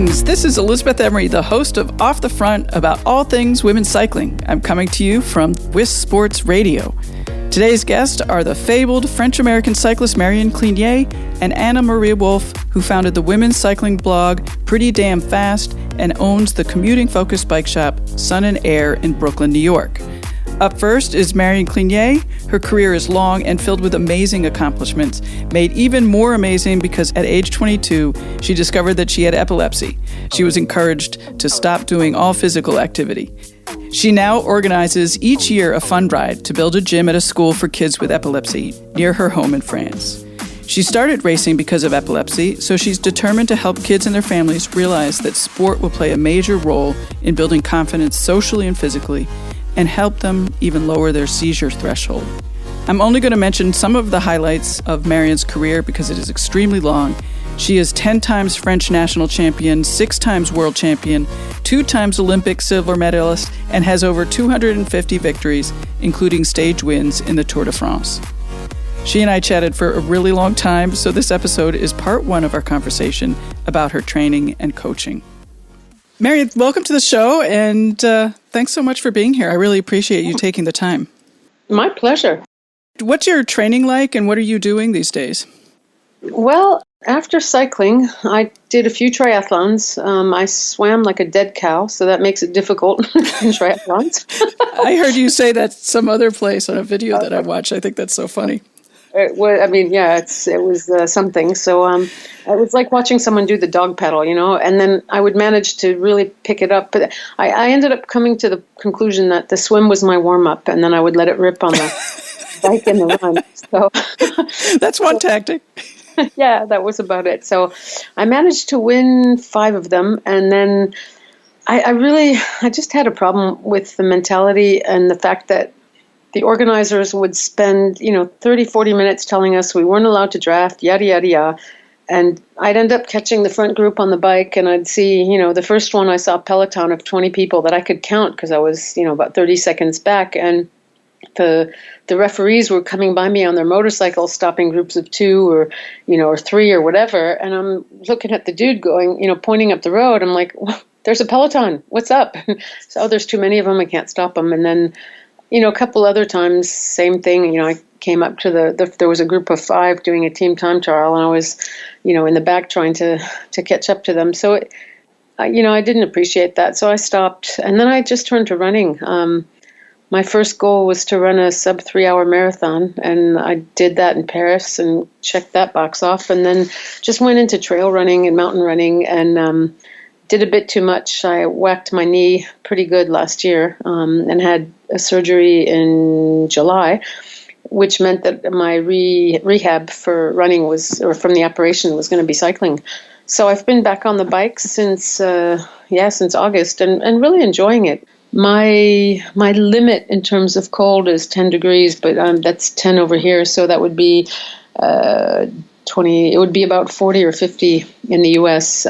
friends. This is Elizabeth Emery, the host of Off the Front about all things women's cycling. I'm coming to you from WIS Sports Radio. Today's guests are the fabled French-American cyclist Marion Clignet and Anna Maria Wolf, who founded the women's cycling blog Pretty Damn Fast and owns the commuting-focused bike shop Sun and Air in Brooklyn, New York. Up first is Marion Clignet. Her career is long and filled with amazing accomplishments, made even more amazing because at age 22, she discovered that she had epilepsy. She was encouraged to stop doing all physical activity. She now organizes each year a fund ride to build a gym at a school for kids with epilepsy near her home in France. She started racing because of epilepsy, so she's determined to help kids and their families realize that sport will play a major role in building confidence socially and physically, and help them even lower their seizure threshold. I'm only going to mention some of the highlights of Marion's career because it is extremely long. She is 10 times French national champion, 6 times world champion, 2 times Olympic silver medalist, and has over 250 victories, including stage wins in the Tour de France. She and I chatted for a really long time, so this episode is part 1 of our conversation about her training and coaching. Marion, welcome to the show, and thanks so much for being here. I really appreciate you taking the time. My pleasure. What's your training like, and what are you doing these days? Well, after cycling, I did a few triathlons. I swam like a dead cow, so that makes it difficult in triathlons. I heard you say that some other place on a video that I watched. I think that's so funny. It was something. So it was like watching someone do the dog paddle, and then I would manage to really pick it up. But I ended up coming to the conclusion that the swim was my warm-up, and then I would let it rip on the bike in the run. So that's one tactic. Yeah, that was about it. So I managed to win 5 of them, and then I just had a problem with the mentality and the fact that the organizers would spend, 30, 40 minutes telling us we weren't allowed to draft, yada, yada, yada. And I'd end up catching the front group on the bike, and I'd see, the first one I saw a peloton of 20 people that I could count because I was, about 30 seconds back. And the referees were coming by me on their motorcycles, stopping groups of 2 or 3 or whatever. And I'm looking at the dude going, pointing up the road. I'm like, well, there's a peloton. What's up? So, there's too many of them. I can't stop them. And then, a couple other times, same thing. I came up to there was a group of 5 doing a team time trial, and I was, in the back trying to catch up to them. So, I didn't appreciate that. So I stopped, and then I just turned to running. My first goal was to run a sub 3-hour marathon, and I did that in Paris and checked that box off, and then just went into trail running and mountain running, and did a bit too much. I whacked my knee pretty good last year, and had a surgery in July, which meant that my rehab for running from the operation was going to be cycling. So I've been back on the bike since August, and really enjoying it. My limit in terms of cold is 10 degrees, but that's 10 over here, so that would be 20. It would be about 40 or 50 in the U.S.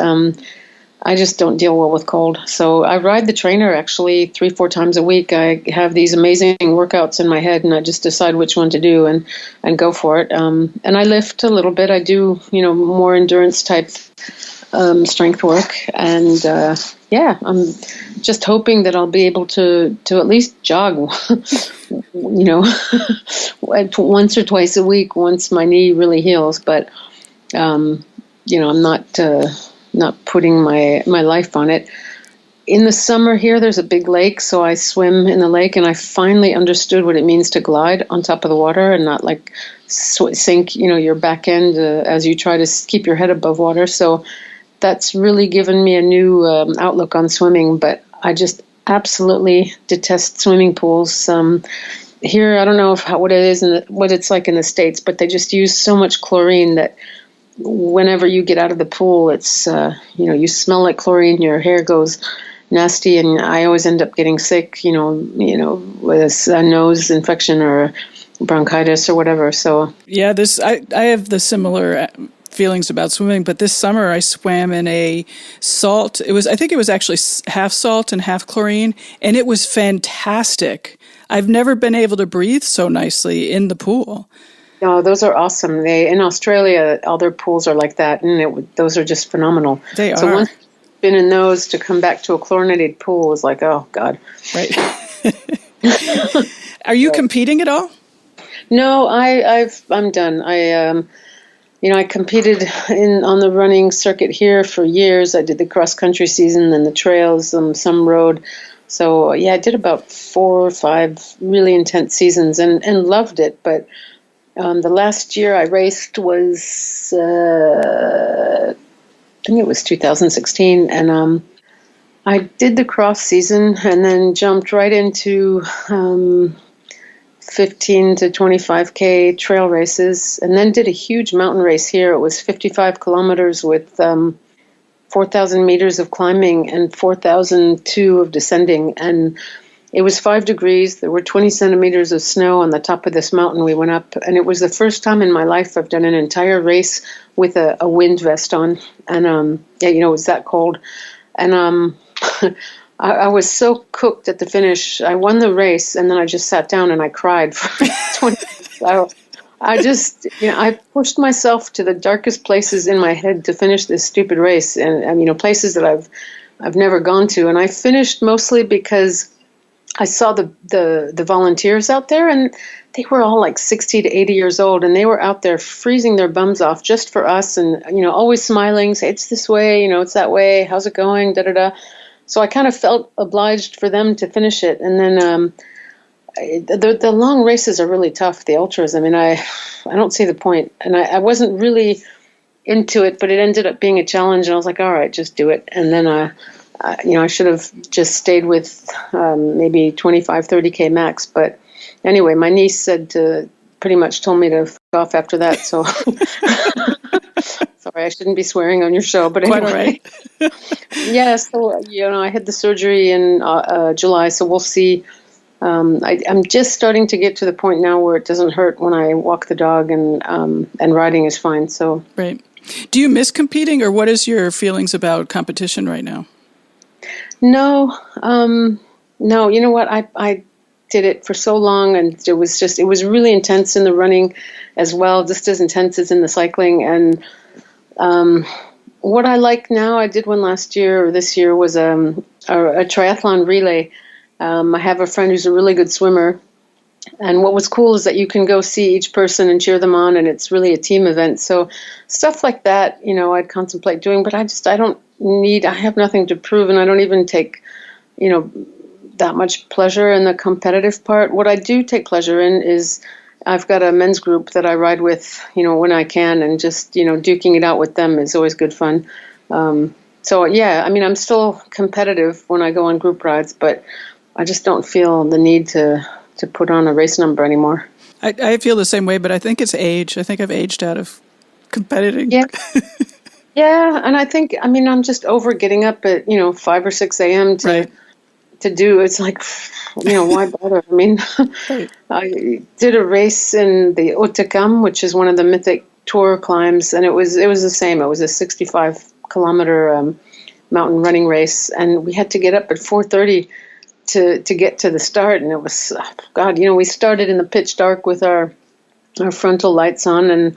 I just don't deal well with cold. So I ride the trainer actually 3-4 times a week. I have these amazing workouts in my head, and I just decide which one to do and go for it. And I lift a little bit. I do, more endurance type strength work. And I'm just hoping that I'll be able to at least jog, once or twice a week once my knee really heals. But, I'm not putting my life on it. In the summer here, there's a big lake, so I swim in the lake, and I finally understood what it means to glide on top of the water and not like sink, your back end as you try to keep your head above water. So that's really given me a new outlook on swimming, but I just absolutely detest swimming pools. Here, I don't know what it is and what it's like in the States, but they just use so much chlorine that whenever you get out of the pool, it's, you smell like chlorine, your hair goes nasty, and I always end up getting sick, with a nose infection or bronchitis or whatever. So yeah, I have the similar feelings about swimming, but this summer I swam in a salt. I think it was actually half salt and half chlorine, and it was fantastic. I've never been able to breathe so nicely in the pool. No, those are awesome. In Australia, all their pools are like that, and those are just phenomenal. They are. been in those to come back to a chlorinated pool was like, oh, God. Right. Are you competing at all? No, I'm done. I competed on the running circuit here for years. I did the cross country season and the trails, some road. So yeah, I did about 4 or 5 really intense seasons and loved it. But the last year I raced was I think it was 2016, and I did the cross season and then jumped right into 15 to 25K trail races, and then did a huge mountain race here. It was 55 kilometers with 4,000 meters of climbing and 4,002 of descending. And it was 5 degrees. There were 20 centimeters of snow on the top of this mountain we went up. And it was the first time in my life I've done an entire race with a wind vest on. And, it was that cold. And I was so cooked at the finish. I won the race, and then I just sat down and I cried for 20 minutes. I just, I pushed myself to the darkest places in my head to finish this stupid race, and places that I've never gone to. And I finished mostly because I saw the volunteers out there, and they were all like 60 to 80 years old, and they were out there freezing their bums off just for us, and always smiling, say it's this way, it's that way, how's it going, da da da. So I kind of felt obliged for them to finish it. And then the long races are really tough, the ultras. I mean, I don't see the point. And I wasn't really into it, but it ended up being a challenge. And I was like, all right, just do it. And then, I should have just stayed with maybe 25, 30K max. But anyway, my niece pretty much told me to f*** off after that. So sorry, I shouldn't be swearing on your show. But anyway. Quite all right. Yeah, so, I had the surgery in July, so we'll see. I'm just starting to get to the point now where it doesn't hurt when I walk the dog, and riding is fine. So right. Do you miss competing, or what is your feelings about competition right now? No. You know what? I did it for so long, and it was really intense in the running as well, just as intense as in the cycling. And what I like now, I did one last year or this year, was a triathlon relay. I have a friend who's a really good swimmer, and what was cool is that you can go see each person and cheer them on, and it's really a team event. So stuff like that, I'd contemplate doing, but I have nothing to prove, and I don't even take, that much pleasure in the competitive part. What I do take pleasure in is I've got a men's group that I ride with, when I can, and just, duking it out with them is always good fun. So yeah, I mean, I'm still competitive when I go on group rides, but I just don't feel the need to put on a race number anymore. I feel the same way, but I think it's age. I think I've aged out of competing. Yeah. Yeah, and I think, I'm just over getting up at, 5 or 6 a.m. to do. It's like, why bother? Right. I did a race in the Otakam, which is one of the mythic tour climbs, and it was the same. It was a 65-kilometer mountain running race, and we had to get up at 4:30 to get to the start, and it was, we started in the pitch dark with our frontal lights on, and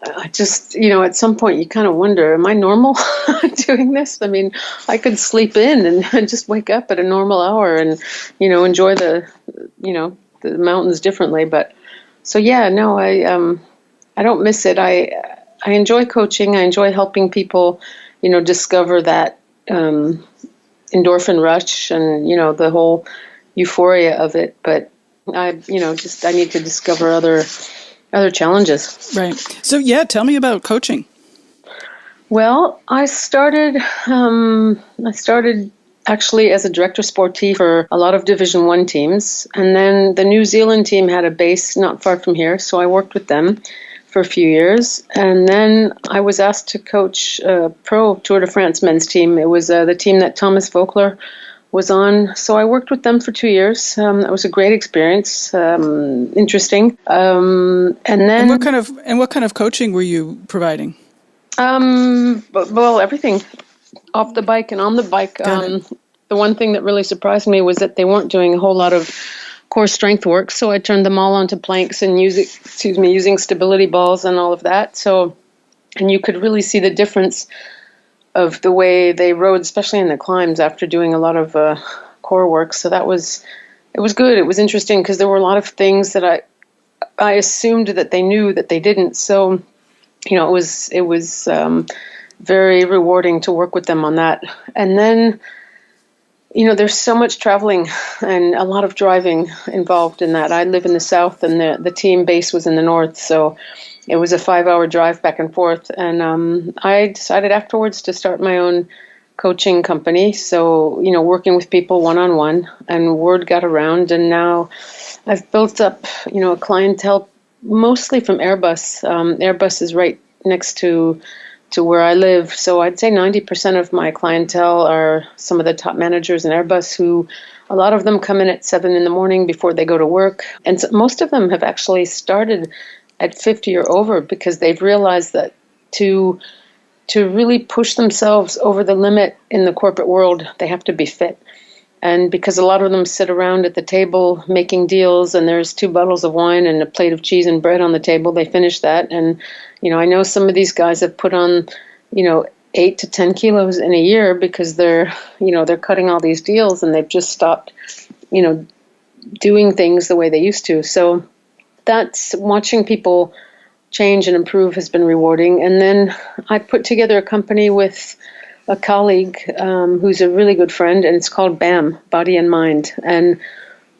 I just, at some point you kind of wonder, am I normal doing this? I mean, I could sleep in and just wake up at a normal hour and, enjoy the mountains differently. But so, yeah, no, I don't miss it. I enjoy coaching. I enjoy helping people, discover that endorphin rush and, the whole euphoria of it. But I need to discover other challenges. Right. So, yeah, tell me about coaching. Well, I started actually as a director sportif for a lot of Division I teams, and then the New Zealand team had a base not far from here, so I worked with them for a few years, and then I was asked to coach a pro Tour de France men's team. It was the team that Thomas Voeckler was on. So I worked with them for 2 years. That was a great experience, interesting. And what kind of coaching were you providing? Well, everything, off the bike and on the bike. The one thing that really surprised me was that they weren't doing a whole lot of core strength work. So I turned them all onto planks and using stability balls and all of that. So, and you could really see the difference of the way they rode, especially in the climbs after doing a lot of core work. So it was good. It was interesting because there were a lot of things that I assumed that they knew that they didn't. So, it was very rewarding to work with them on that. And then, there's so much traveling and a lot of driving involved in that. I live in the south, and the team base was in the north, so it was a 5-hour drive back and forth. And I decided afterwards to start my own coaching company. So, working with people one-on-one, and word got around, and now I've built up, a clientele mostly from Airbus. Airbus is right next to where I live. So I'd say 90% of my clientele are some of the top managers in Airbus, who a lot of them come in at 7 a.m. before they go to work. And so most of them have actually started at 50 or over, because they've realized that to really push themselves over the limit in the corporate world, they have to be fit. And because a lot of them sit around at the table making deals, and there's 2 bottles of wine and a plate of cheese and bread on the table, they finish that. And, I know some of these guys have put on, 8 to 10 kilos in a year, because they're cutting all these deals, and they've just stopped, doing things the way they used to. So that's watching people change and improve has been rewarding. And then I put together a company with a colleague who's a really good friend, and it's called BAM, Body and Mind. And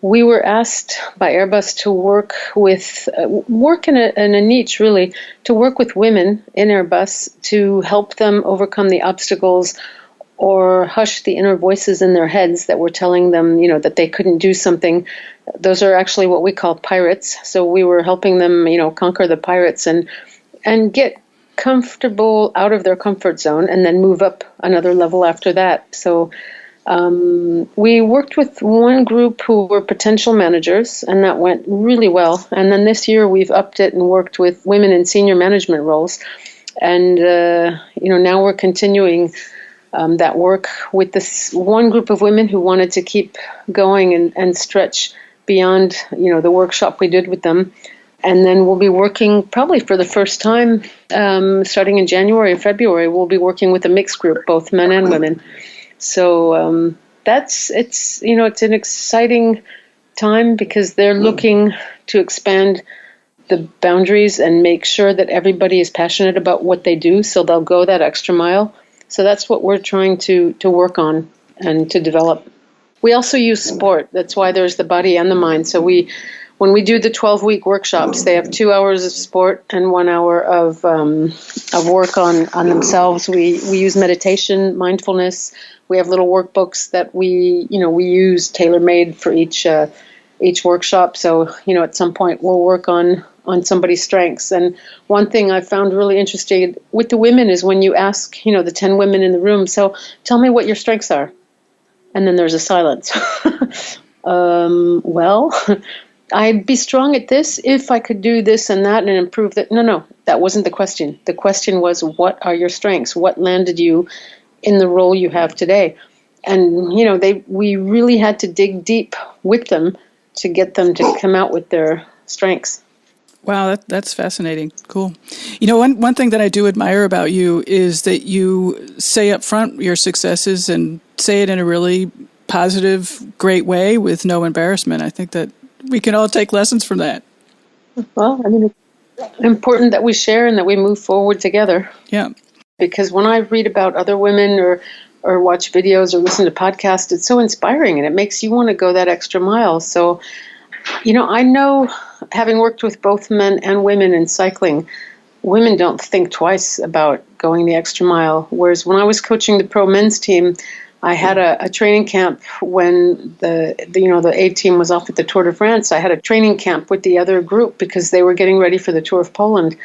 we were asked by Airbus to work in a niche, really, to work with women in Airbus to help them overcome the obstacles or hush the inner voices in their heads that were telling them, that they couldn't do something. Those are actually what we call pirates. So we were helping them, conquer the pirates and get comfortable out of their comfort zone, and then move up another level after that. So we worked with one group who were potential managers, and that went really well. And then this year we've upped it and worked with women in senior management roles. And, now we're continuing that work with this one group of women who wanted to keep going and stretch beyond, the workshop we did with them. And then we'll be working probably for the first time, starting in January or February, we'll be working with a mixed group, both men and women. So it's an exciting time, because they're looking to expand the boundaries and make sure that everybody is passionate about what they do, so they'll go that extra mile. So that's what we're trying to work on and to develop. We also use sport. That's why there's the body and the mind. So when we do the 12-week workshops, they have 2 hours of sport and 1 hour of work on themselves. We use meditation, mindfulness. We have little workbooks that we use tailor-made for each workshop. So, at some point we'll work on somebody's strengths. And one thing I found really interesting with the women is when you ask, the 10 women in the room, so tell me what your strengths are. And then there's a silence. Well, I'd be strong at this if I could do this and that and improve that. No, that wasn't the question. The question was, what are your strengths? What landed you in the role you have today? And, we really had to dig deep with them to get them to come out with their strengths. Wow, that's fascinating. Cool. One thing that I do admire about you is that you say up front your successes and say it in a really positive, great way with no embarrassment. I think that we can all take lessons from that. Well, it's important that we share and that we move forward together. Yeah. Because when I read about other women or watch videos or listen to podcasts, it's so inspiring, and it makes you want to go that extra mile. So, I know, having worked with both men and women in cycling, women don't think twice about going the extra mile. Whereas when I was coaching the pro men's team, I had a training camp when the A team was off at the Tour de France. I had a training camp with the other group because they were getting ready for the Tour of Poland.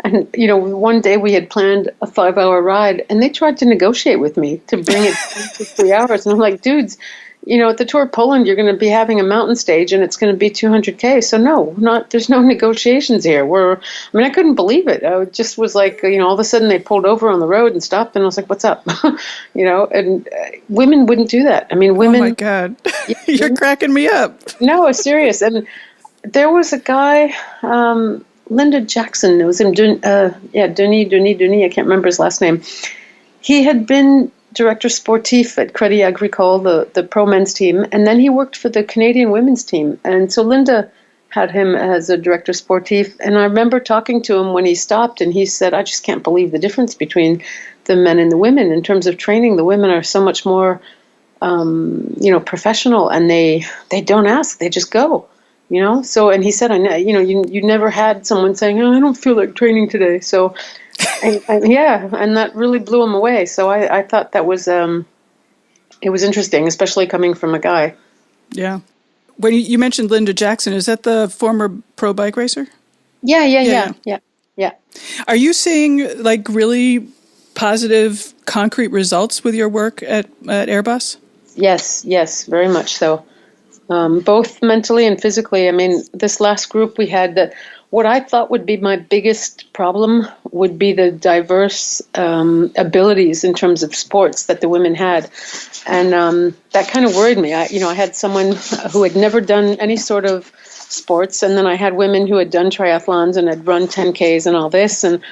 And, one day we had planned a 5-hour ride, and they tried to negotiate with me to bring it to 3 hours. And I'm like, dudes, at the Tour of Poland, you're going to be having a mountain stage, and it's going to be 200K. So there's no negotiations here. I couldn't believe it. I just was like, all of a sudden they pulled over on the road and stopped, and I was like, what's up? And women wouldn't do that. Women. Oh my God. You're cracking me up. No, it's serious. And there was a guy, Linda Jackson, it was him, Denis, I can't remember his last name. He had been director sportif at Crédit Agricole, the pro men's team, and then he worked for the Canadian women's team. And so Linda had him as a director sportif. And I remember talking to him when he stopped, and he said, I just can't believe the difference between the men and the women in terms of training. The women are so much more, professional, and they don't ask, they just go. So, and he said, I know, you never had someone saying, oh, I don't feel like training today. So, and that really blew him away. So I thought that was, it was interesting, especially coming from a guy. Yeah. When you mentioned Linda Jackson, is that the former pro bike racer? Yeah. Are you seeing like really positive, concrete results with your work at Airbus? Yes, very much so. Both mentally and physically. I mean, this last group we had, that what I thought would be my biggest problem would be the diverse abilities in terms of sports that the women had. And that kind of worried me. I had someone who had never done any sort of sports, and then I had women who had done triathlons and had run 10Ks and all this. And,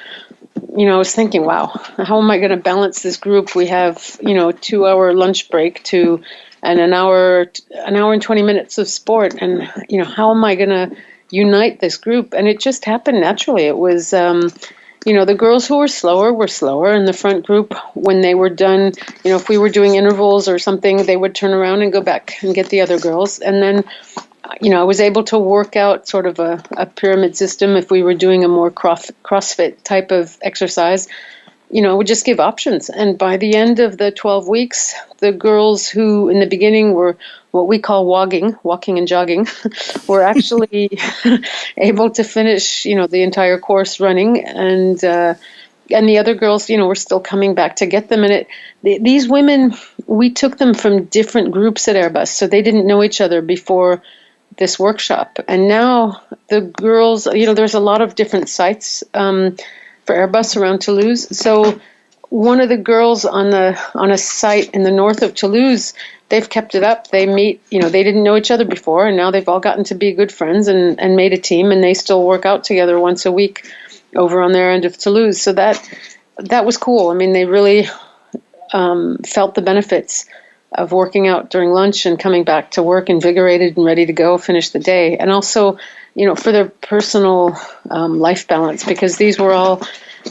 I was thinking, wow, how am I going to balance this group? We have, 2-hour lunch break and an hour and 20 minutes of sport. And, how am I going to unite this group? And it just happened naturally. It was, the girls who were slower in the front group. When they were done, if we were doing intervals or something, they would turn around and go back and get the other girls. And then, I was able to work out sort of a pyramid system. If we were doing a more CrossFit type of exercise, would just give options. And by the end of the 12 weeks, the girls who in the beginning were what we call walking and jogging, were actually able to finish, the entire course running. And the other girls, were still coming back to get them. And these women, we took them from different groups at Airbus, so they didn't know each other before this workshop. And now the girls, there's a lot of different sites for Airbus around Toulouse. So one of the girls on a site in the north of Toulouse, they've kept it up. They meet, they didn't know each other before, and now they've all gotten to be good friends and made a team, and they still work out together once a week over on their end of Toulouse. So that was cool. I mean, they really felt the benefits of working out during lunch and coming back to work invigorated and ready to go finish the day. And also, for their personal life balance, because these were all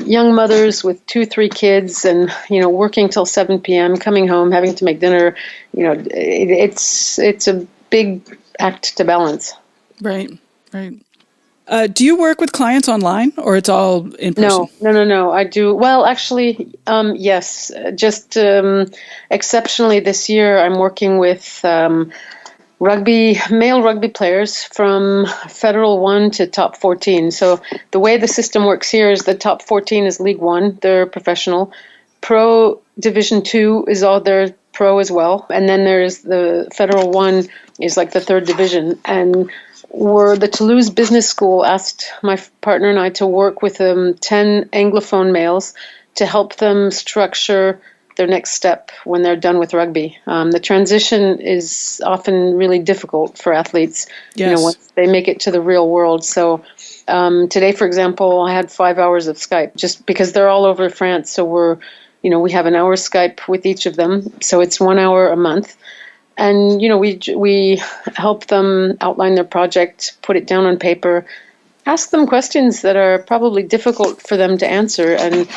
young mothers with 2-3 kids and, working till 7 p.m., coming home, having to make dinner. It's a big act to balance. Right. Do you work with clients online, or it's all in person? No. I do. Well, actually, yes. Just exceptionally this year, I'm working with male rugby players from Federal 1 to top 14. So the way the system works here is the top 14 is League 1. They're professional. Pro Division 2 is all their pro as well. And then there's the Federal 1 is like the third division. And the Toulouse Business School asked my partner and I to work with 10 Anglophone males to help them structure their next step when they're done with rugby. The transition is often really difficult for athletes, yes, once they make it to the real world. So today, for example, I had 5 hours of Skype just because they're all over France. So we have an hour Skype with each of them. So it's 1 hour a month. And, we help them outline their project, put it down on paper, ask them questions that are probably difficult for them to answer, and,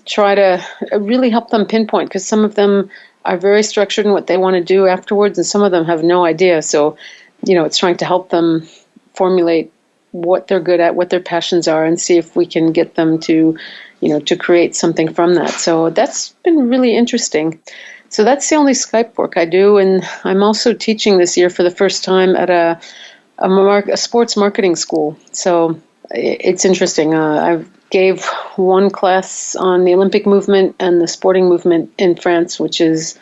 try to really help them pinpoint, because some of them are very structured in what they want to do afterwards, and some of them have no idea. So, it's trying to help them formulate what they're good at, what their passions are, and see if we can get them to, to create something from that. So that's been really interesting. So that's the only Skype work I do, and I'm also teaching this year for the first time at a sports marketing school. So it's interesting. I gave one class on the Olympic movement and the sporting movement in France, which is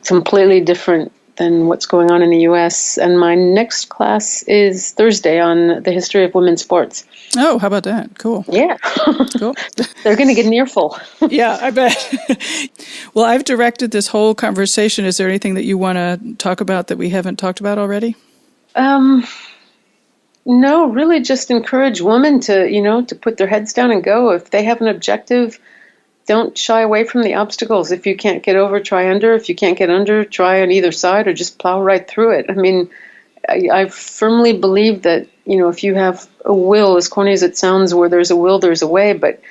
completely different than what's going on in the U.S. And my next class is Thursday on the history of women's sports. Oh, how about that? Cool. Yeah. Cool. They're going to get an earful. Yeah, I bet. Well, I've directed this whole conversation. Is there anything that you want to talk about that we haven't talked about already? No, really just encourage women to, to put their heads down and go. If they have an objective, don't shy away from the obstacles. If you can't get over, try under. If you can't get under, try on either side or just plow right through it. I mean, I firmly believe that, if you have a will, as corny as it sounds, where there's a will, there's a way, but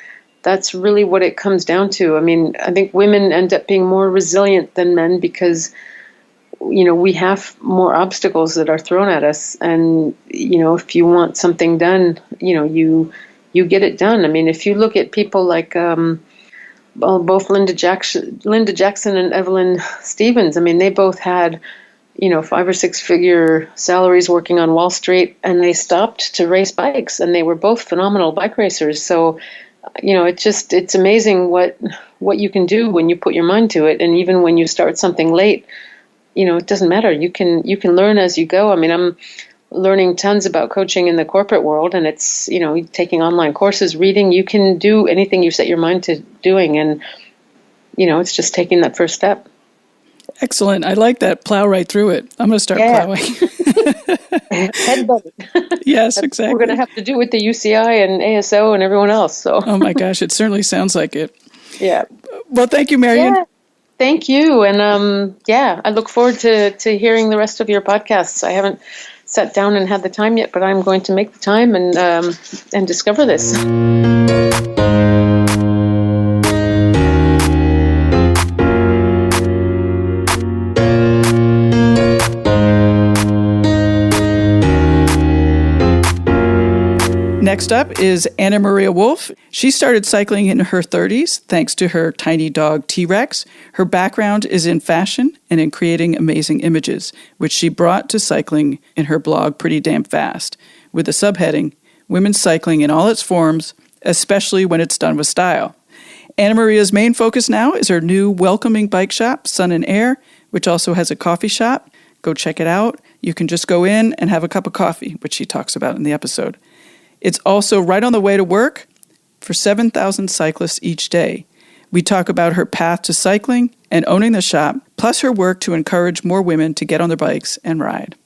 that's really what it comes down to. I mean, I think women end up being more resilient than men because, we have more obstacles that are thrown at us. And, if you want something done, you get it done. I mean, if you look at people like both Linda Jackson and Evelyn Stevens, I mean, they both had 5 or 6 figure salaries working on Wall Street, and they stopped to race bikes, and they were both phenomenal bike racers. So, it's amazing what you can do when you put your mind to it. And even when you start something late, it doesn't matter. You can learn as you go. I mean, I'm learning tons about coaching in the corporate world, and it's, taking online courses, reading. You can do anything you set your mind to doing, and, it's just taking that first step. Excellent. I like that. Plow right through it. I'm going to start plowing. Headbutt. Yes, exactly. We're going to have to do with the UCI and ASO and everyone else. So. Oh my gosh, it certainly sounds like it. Yeah. Well, thank you, Marion. Yeah. Thank you. And I look forward to hearing the rest of your podcasts. I haven't sat down and had the time yet, but I'm going to make the time and discover this. Next up is Anna Maria Wolf. She started cycling in her 30s thanks to her tiny dog T-Rex. Her background is in fashion and in creating amazing images, which she brought to cycling in her blog Pretty Damn Fast, with the subheading, Women's Cycling in All Its Forms, especially when it's done with style. Anna Maria's main focus now is her new welcoming bike shop, Sun and Air, which also has a coffee shop. Go check it out. You can just go in and have a cup of coffee, which she talks about in the episode. It's also right on the way to work for 7,000 cyclists each day. We talk about her path to cycling and owning the shop, plus her work to encourage more women to get on their bikes and ride.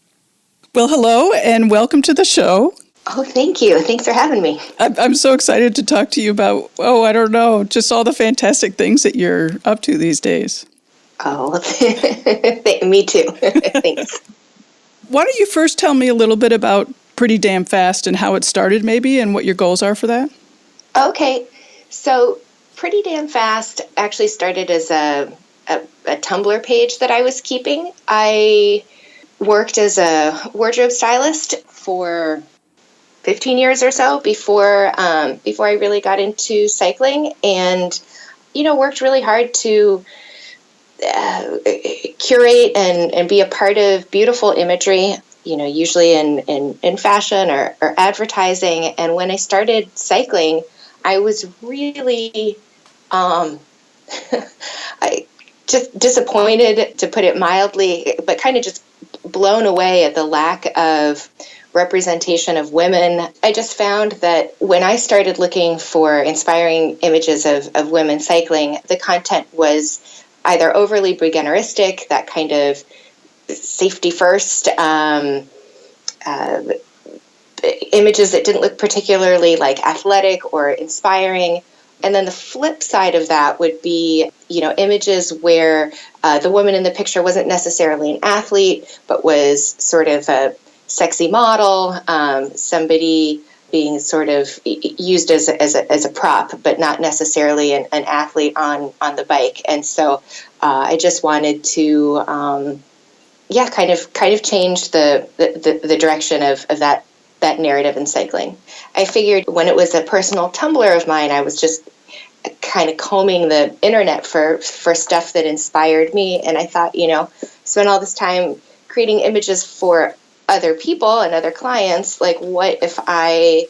Well, hello and welcome to the show. Oh, thank you. Thanks for having me. I'm so excited to talk to you about, just all the fantastic things that you're up to these days. Oh, me too. Thanks. Why don't you first tell me a little bit about Pretty Damn Fast and how it started maybe and what your goals are for that? Okay. So Pretty Damn Fast actually started as a Tumblr page that I was keeping. I worked as a wardrobe stylist for 15 years or so before I really got into cycling, and worked really hard to curate and be a part of beautiful imagery, usually in fashion or advertising. And when I started cycling, I was really just disappointed, to put it mildly, but kind of just blown away at the lack of representation of women. I just found that when I started looking for inspiring images of women cycling, the content was either overly beginneristic, that kind of safety first, images that didn't look particularly like athletic or inspiring. And then the flip side of that would be, images where the woman in the picture wasn't necessarily an athlete, but was sort of a sexy model, somebody being sort of used as a prop, but not necessarily an athlete on the bike. And so I just wanted to, kind of change the direction of that narrative in cycling. I figured when it was a personal Tumblr of mine, I was just kind of combing the internet for stuff that inspired me. And I thought, spend all this time creating images for other people and other clients. Like, what if I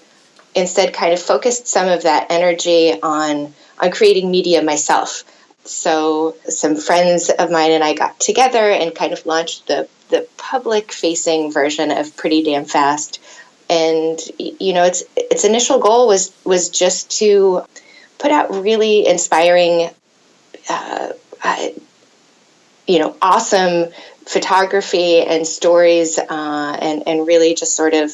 instead kind of focused some of that energy on creating media myself? So some friends of mine and I got together and kind of launched the public-facing version of Pretty Damn Fast. And, its initial goal was just to put out really inspiring, awesome photography and stories, and really just sort of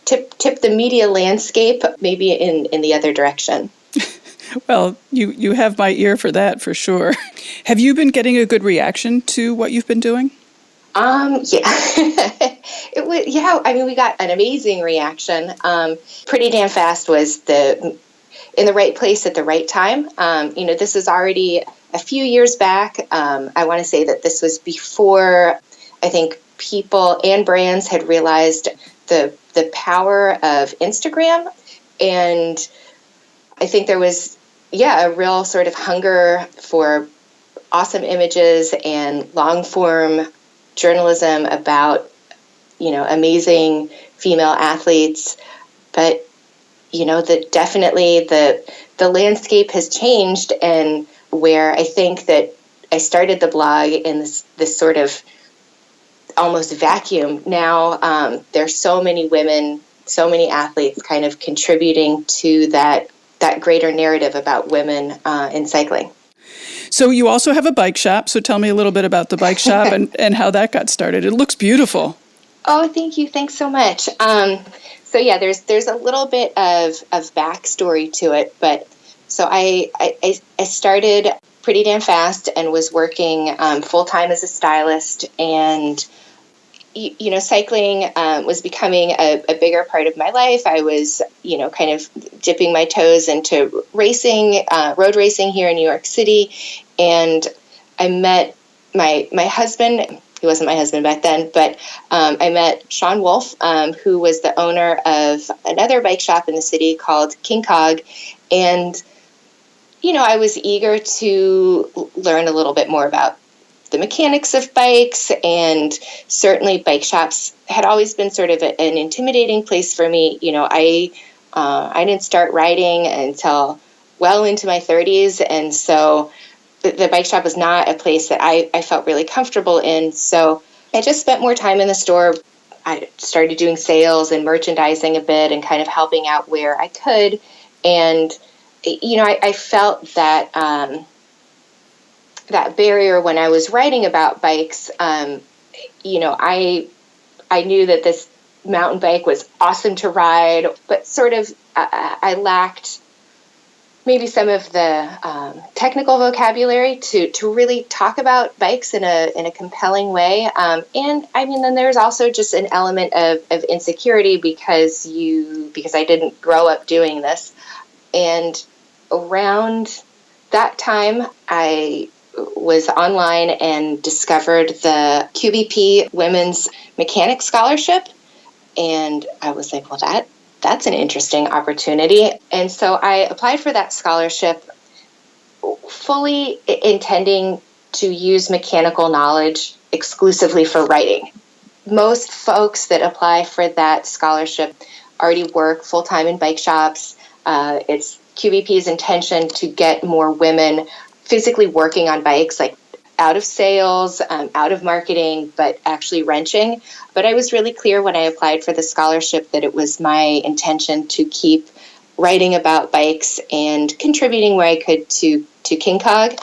tip the media landscape maybe in the other direction. Well, you have my ear for that for sure. Have you been getting a good reaction to what you've been doing? Yeah. It was, yeah, I mean, we got an amazing reaction. Pretty Damn Fast was in the right place at the right time. This is already a few years back. I want to say that this was before I think people and brands had realized the power of Instagram. And I think there was, a real sort of hunger for awesome images and long form journalism about, amazing female athletes. But, definitely the landscape has changed, and where I think that I started the blog in this sort of almost vacuum. Now there's so many women, so many athletes kind of contributing to that greater narrative about women in cycling. So you also have a bike shop. So tell me a little bit about the bike shop and how that got started. It looks beautiful. Oh, thank you. Thanks so much. So yeah, there's a little bit of backstory to it, but so I started Pretty Damn Fast and was working full time as a stylist, and cycling was becoming a bigger part of my life. I was, kind of dipping my toes into racing, road racing here in New York City. And I met my husband. He wasn't my husband back then, but I met Sean Wolf, who was the owner of another bike shop in the city called King Cog. And, I was eager to learn a little bit more about the mechanics of bikes, and certainly bike shops had always been sort of an intimidating place for me. I didn't start riding until well into my 30s, and so the bike shop was not a place that I felt really comfortable in. So I just spent more time in the store. I started doing sales and merchandising a bit and kind of helping out where I could. And, I felt that that barrier when I was writing about bikes. I knew that this mountain bike was awesome to ride, but sort of I lacked maybe some of the technical vocabulary to really talk about bikes in a compelling way. And I mean, then there's also just an element of insecurity because I didn't grow up doing this. And around that time, I was online and discovered the QBP Women's Mechanics Scholarship. And I was like, well, that's an interesting opportunity. And so I applied for that scholarship, fully intending to use mechanical knowledge exclusively for writing. Most folks that apply for that scholarship already work full-time in bike shops. It's QBP's intention to get more women physically working on bikes, like out of sales, out of marketing, but actually wrenching. But I was really clear when I applied for the scholarship that it was my intention to keep writing about bikes and contributing where I could to King Cog.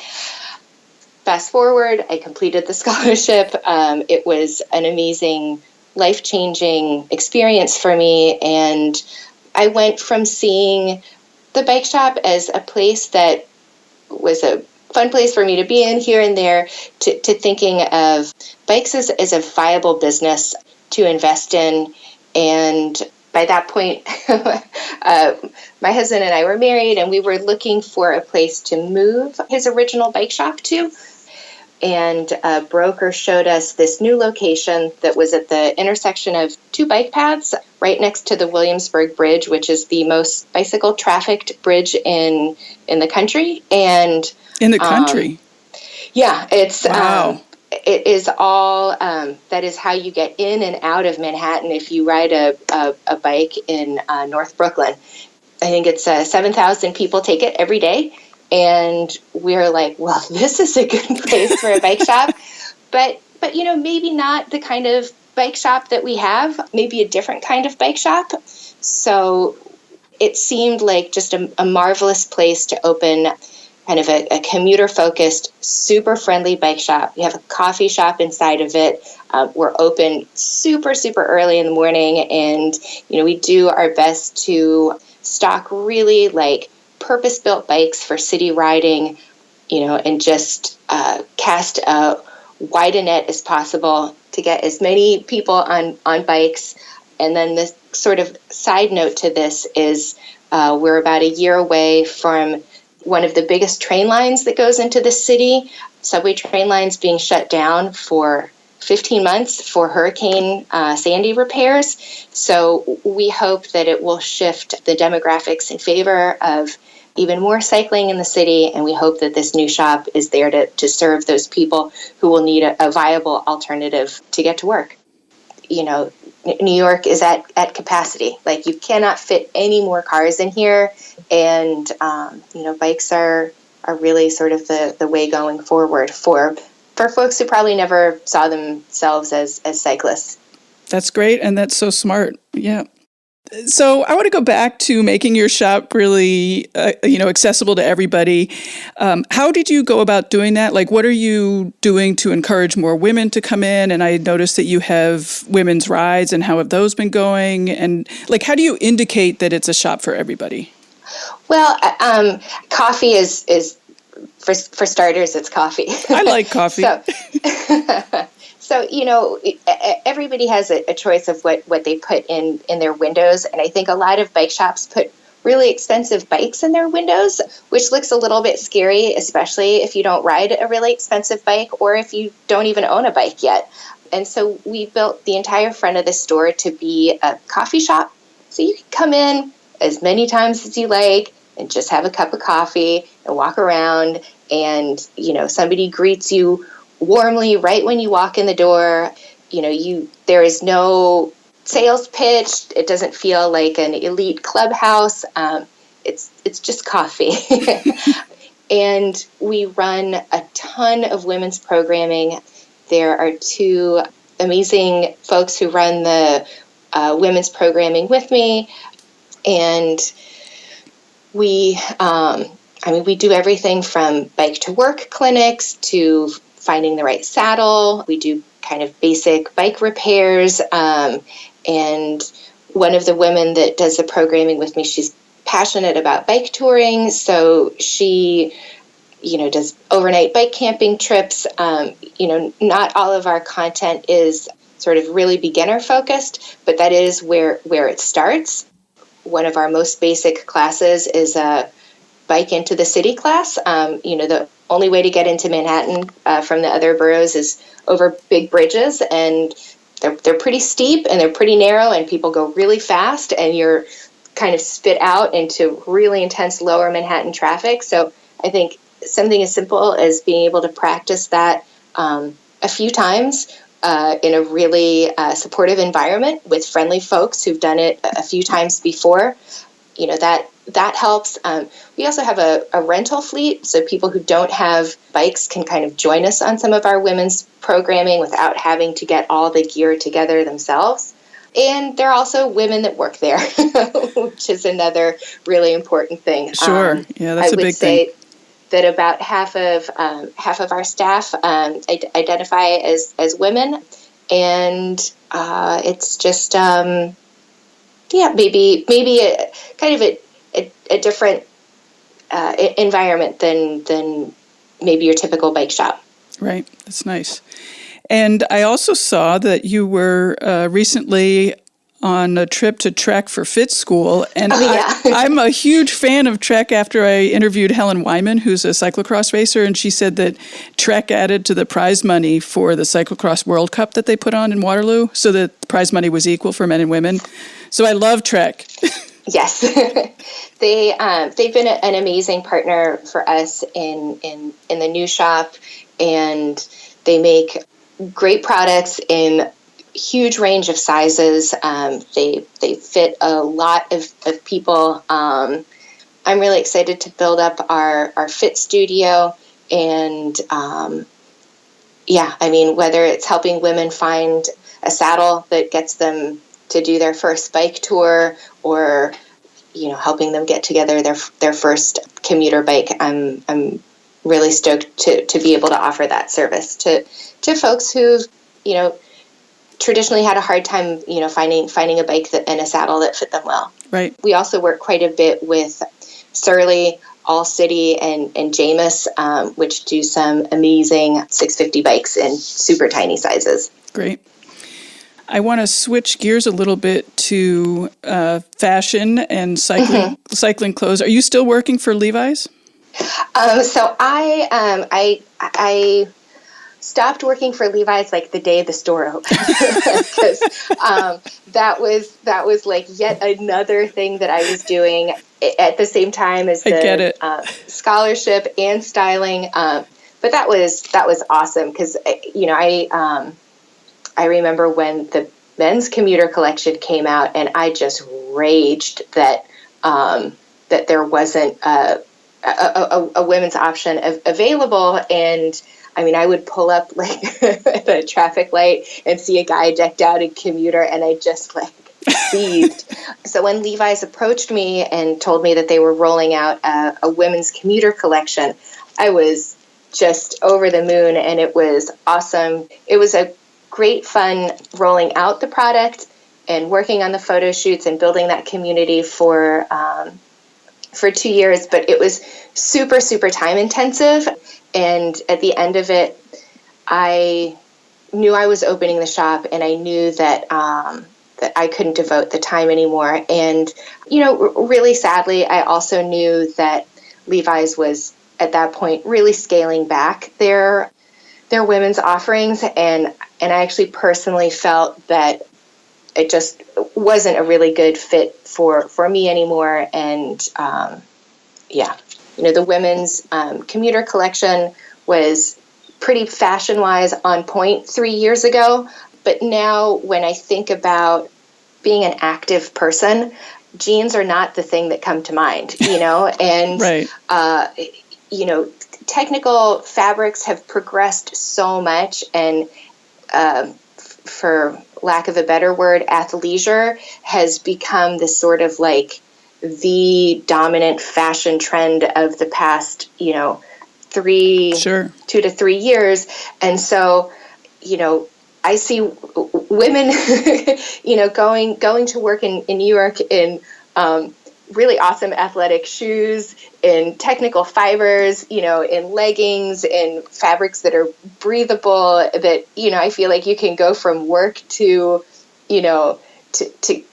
Fast forward, I completed the scholarship. It was an amazing, life-changing experience for me. And I went from seeing the bike shop as a place that was a fun place for me to be in here and there to thinking of bikes as a viable business to invest in. And by that point, my husband and I were married, and we were looking for a place to move his original bike shop to. And a broker showed us this new location that was at the intersection of two bike paths right next to the Williamsburg Bridge, which is the most bicycle trafficked bridge in the country. And in the country? Yeah, it's wow. It is all that is how you get in and out of Manhattan if you ride a bike in North Brooklyn. I think it's 7,000 people take it every day. And we're like, well, this is a good place for a bike shop. But maybe not the kind of bike shop that we have, maybe a different kind of bike shop. So it seemed like just a marvelous place to open kind of a commuter-focused, super friendly bike shop. You have a coffee shop inside of it. We're open super, super early in the morning. And, we do our best to stock really purpose-built bikes for city riding, and just cast a wide a net as possible to get as many people on bikes. And then the sort of side note to this is we're about a year away from one of the biggest train lines that goes into the city, subway train lines being shut down for 15 months for Hurricane Sandy repairs. So we hope that it will shift the demographics in favor of even more cycling in the city, and we hope that this new shop is there to serve those people who will need a viable alternative to get to work. New York is at capacity. Like, you cannot fit any more cars in here, and bikes are really sort of the way going forward for folks who probably never saw themselves as cyclists. That's great, and that's so smart. Yeah. So I want to go back to making your shop really, accessible to everybody. How did you go about doing that? Like, what are you doing to encourage more women to come in? And I noticed that you have women's rides, and how have those been going? And how do you indicate that it's a shop for everybody? Well, coffee is for starters, it's coffee. I like coffee. So, everybody has a choice of what they put in their windows. And I think a lot of bike shops put really expensive bikes in their windows, which looks a little bit scary, especially if you don't ride a really expensive bike or if you don't even own a bike yet. And so we built the entire front of the store to be a coffee shop. So you can come in as many times as you like and just have a cup of coffee and walk around, and, somebody greets you warmly right when you walk in the door. There is no sales pitch. It doesn't feel like an elite clubhouse. It's just coffee. And we run a ton of women's programming. There are two amazing folks who run the women's programming with me, and we do everything from bike to work clinics to finding the right saddle. We do kind of basic bike repairs. And one of the women that does the programming with me, she's passionate about bike touring. So she, does overnight bike camping trips. Not all of our content is sort of really beginner focused, but that is where it starts. One of our most basic classes is a bike into the city class. The only way to get into Manhattan from the other boroughs is over big bridges, and they're pretty steep and they're pretty narrow, and people go really fast, and you're kind of spit out into really intense lower Manhattan traffic. So I think something as simple as being able to practice that a few times in a really supportive environment with friendly folks who've done it a few times before, that helps. We also have a rental fleet, so people who don't have bikes can kind of join us on some of our women's programming without having to get all the gear together themselves. And there are also women that work there, which is another really important thing. Sure. Yeah, that's a big thing. I would say that about half of our staff identify as women, and it's just maybe a kind of a different environment than maybe your typical bike shop. Right. That's nice. And I also saw that you were recently on a trip to Trek for Fit School. And I'm a huge fan of Trek after I interviewed Helen Wyman, who's a cyclocross racer, and she said that Trek added to the prize money for the Cyclocross World Cup that they put on in Waterloo, so that the prize money was equal for men and women. So I love Trek. Yes. They've been an amazing partner for us in the new shop, and they make great products in huge range of sizes. They fit a lot of people. I'm really excited to build up our fit studio, and whether it's helping women find a saddle that gets them to do their first bike tour, or helping them get together their first commuter bike. I'm really stoked to be able to offer that service to folks who've traditionally had a hard time finding a bike and a saddle that fit them well. Right. We also work quite a bit with Surly, All City, and Jameis, which do some amazing 650 bikes in super tiny sizes. Great. I want to switch gears a little bit to fashion and cycling clothes. Are you still working for Levi's? So I stopped working for Levi's like the day the store opened, because that was like yet another thing that I was doing at the same time as the scholarship and styling. But that was awesome, because I remember when the men's commuter collection came out, and I just raged that there wasn't a women's option available. And I mean, I would pull up like the traffic light and see a guy decked out in commuter, and I just like seethed. So when Levi's approached me and told me that they were rolling out a women's commuter collection, I was just over the moon, and it was awesome. It was a great fun rolling out the product and working on the photo shoots and building that community for 2 years, but it was super, super time intensive. And at the end of it, I knew I was opening the shop, and I knew that that I couldn't devote the time anymore. And, really sadly, I also knew that Levi's was at that point really scaling back their women's offerings. And I actually personally felt that it just wasn't a really good fit for me anymore. And the women's commuter collection was pretty fashion-wise on point 3 years ago. But now when I think about being an active person, jeans are not the thing that come to mind, and, right. Technical fabrics have progressed so much, and for lack of a better word, athleisure has become the sort of like the dominant fashion trend of the past, 2 to 3 years. And so, I see women, going to work in New York in really awesome athletic shoes, in technical fibers, in leggings, in fabrics that are breathable, that, I feel like you can go from work to to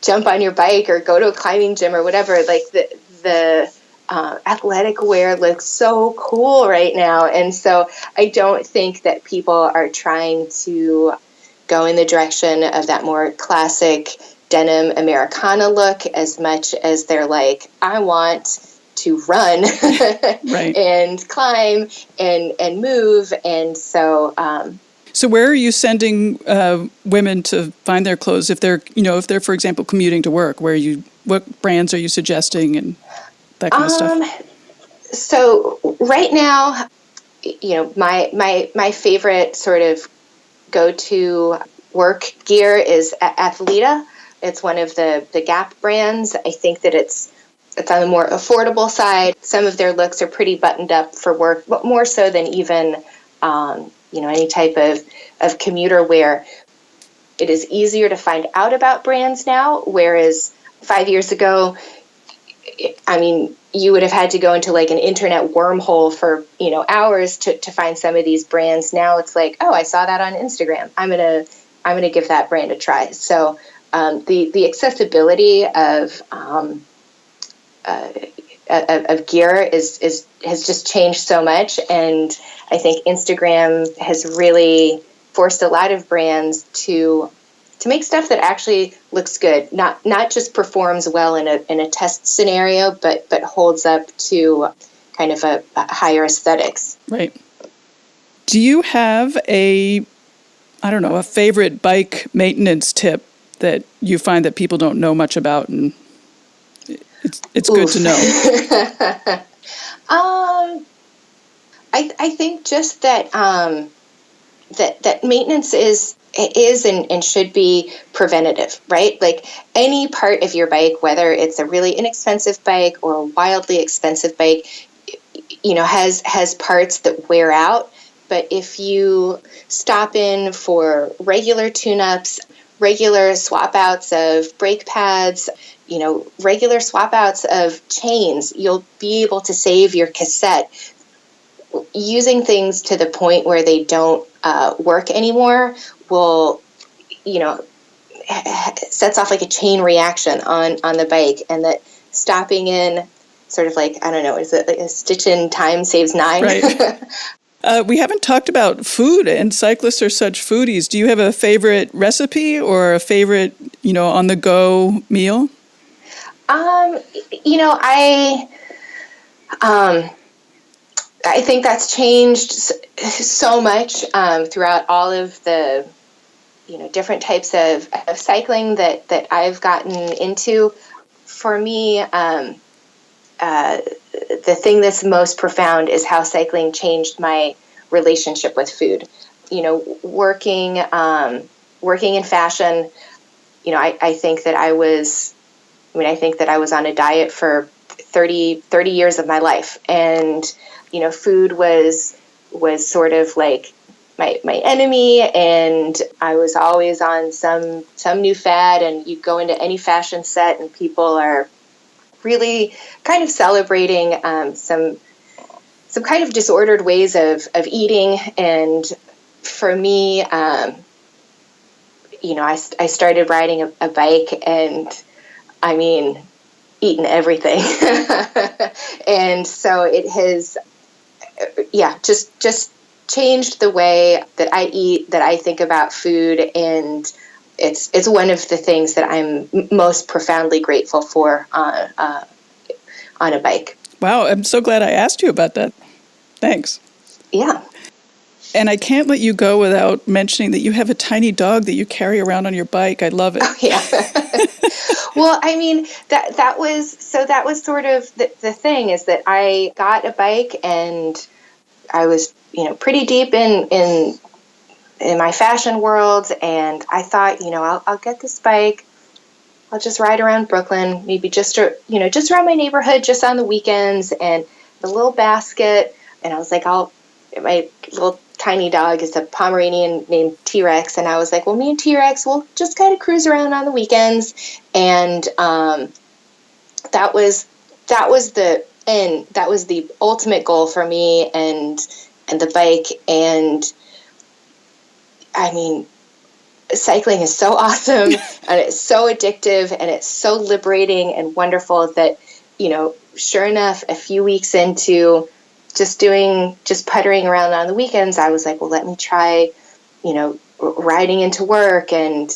jump on your bike or go to a climbing gym or whatever. Like the athletic wear looks so cool right now. And so I don't think that people are trying to go in the direction of that more classic denim Americana look as much as they're like, I want to run right. and climb and move. And so, so where are you sending women to find their clothes if they're, for example, commuting to work? What brands are you suggesting and that kind of stuff? So right now, my favorite sort of go-to work gear is Athleta. It's one of the Gap brands. I think that it's on the more affordable side. Some of their looks are pretty buttoned up for work, but more so than even any type of commuter wear. It is easier to find out about brands now, whereas 5 years ago, I mean, you would have had to go into like an internet wormhole for, hours to find some of these brands. Now it's like, oh, I saw that on Instagram. I'm gonna give that brand a try. So the accessibility of gear has just changed so much, and I think Instagram has really forced a lot of brands to make stuff that actually looks good, not just performs well in a test scenario, but holds up to kind of a higher aesthetics. Right. Do you have a favorite bike maintenance tip that you find that people don't know much about, and it's good to know? I think just that that maintenance is and should be preventative, right? Like any part of your bike, whether it's a really inexpensive bike or a wildly expensive bike, has parts that wear out. But if you stop in for regular tune-ups, regular swap outs of brake pads, regular swap outs of chains. You'll be able to save your cassette. Using things to the point where they don't work anymore will, sets off like a chain reaction on the bike, and that stopping in sort of like, I don't know, is it like a stitch in time saves nine? Right. We haven't talked about food, and cyclists are such foodies. Do you have a favorite recipe or a favorite, on-the-go meal? I think that's changed so much throughout all of the, different types of cycling that I've gotten into. For me, the thing that's most profound is how cycling changed my relationship with food. Working in fashion, I think that I was on a diet for 30 years of my life. And, food was sort of like my enemy, and I was always on some new fad. And you go into any fashion set and people are really kind of celebrating some kind of disordered ways of eating. And for me, I started riding a bike, and I mean, eaten everything. And so it has, just changed the way that I eat, that I think about food. And it's one of the things that I'm most profoundly grateful for on a bike. Wow, I'm so glad I asked you about that. Thanks. Yeah. And I can't let you go without mentioning that you have a tiny dog that you carry around on your bike. I love it. Oh, yeah. Well, I mean, that was sort of the thing, is that I got a bike, and I was, pretty deep in my fashion world, and I thought, I'll get this bike. I'll just ride around Brooklyn, maybe just around my neighborhood, just on the weekends, and the little basket. And I was like, my little tiny dog is a Pomeranian named T-Rex. And I was like, well, me and T-Rex will just kind of cruise around on the weekends. And that was the end. That was the ultimate goal for me and the bike. And I mean, cycling is so awesome, and it's so addictive, and it's so liberating and wonderful that, sure enough, a few weeks into just puttering around on the weekends, I was like, well, let me try, riding into work. And,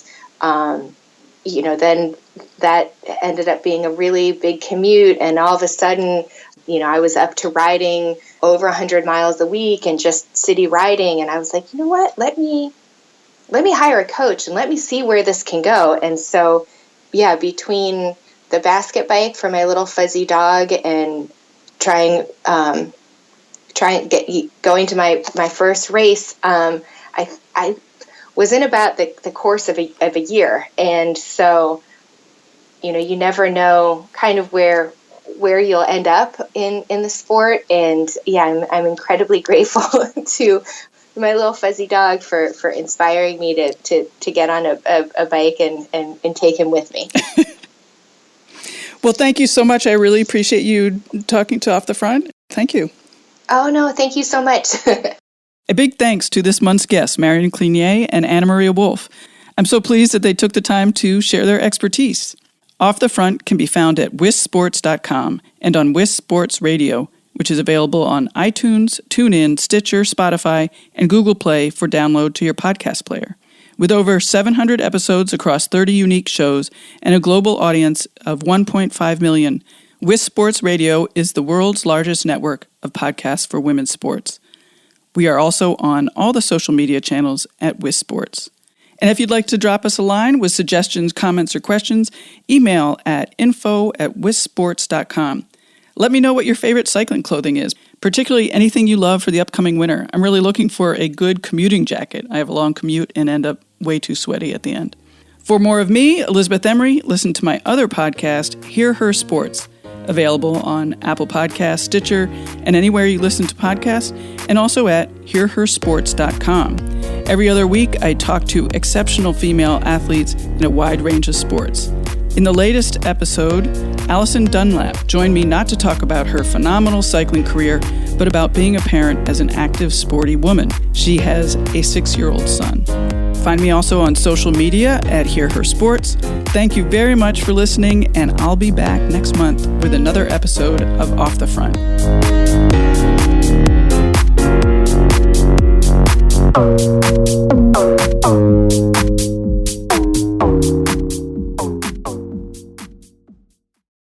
then that ended up being a really big commute. And all of a sudden, I was up to riding over 100 miles a week and just city riding. And I was like, you know what, let me hire a coach and let me see where this can go. And so, between the basket bike for my little fuzzy dog and going to my first race, I was in about the course of a year. And so, you never know kind of where you'll end up in the sport. And I'm incredibly grateful to my little fuzzy dog for inspiring me to get on a bike and take him with me. Well, thank you so much. I really appreciate you talking to Off the Front. Thank you. Oh, no, thank you so much. A big thanks to this month's guests, Marion Clignet and Anna Maria Wolf. I'm so pleased that they took the time to share their expertise. Off the Front can be found at wissports.com and on Wis Sports Radio, which is available on iTunes, TuneIn, Stitcher, Spotify, and Google Play for download to your podcast player. With over 700 episodes across 30 unique shows and a global audience of 1.5 million, Wis Sports Radio is the world's largest network of podcasts for women's sports. We are also on all the social media channels at Wis Sports. And if you'd like to drop us a line with suggestions, comments, or questions, email at info@wissports.com. Let me know what your favorite cycling clothing is, particularly anything you love for the upcoming winter. I'm really looking for a good commuting jacket. I have a long commute and end up way too sweaty at the end. For more of me, Elizabeth Emery, listen to my other podcast, Hear Her Sports, available on Apple Podcasts, Stitcher, and anywhere you listen to podcasts, and also at hearhersports.com. Every other week, I talk to exceptional female athletes in a wide range of sports. In the latest episode, Allison Dunlap joined me not to talk about her phenomenal cycling career, but about being a parent as an active, sporty woman. She has a 6-year-old son. Find me also on social media at Hear Her Sports. Thank you very much for listening, and I'll be back next month with another episode of Off the Front.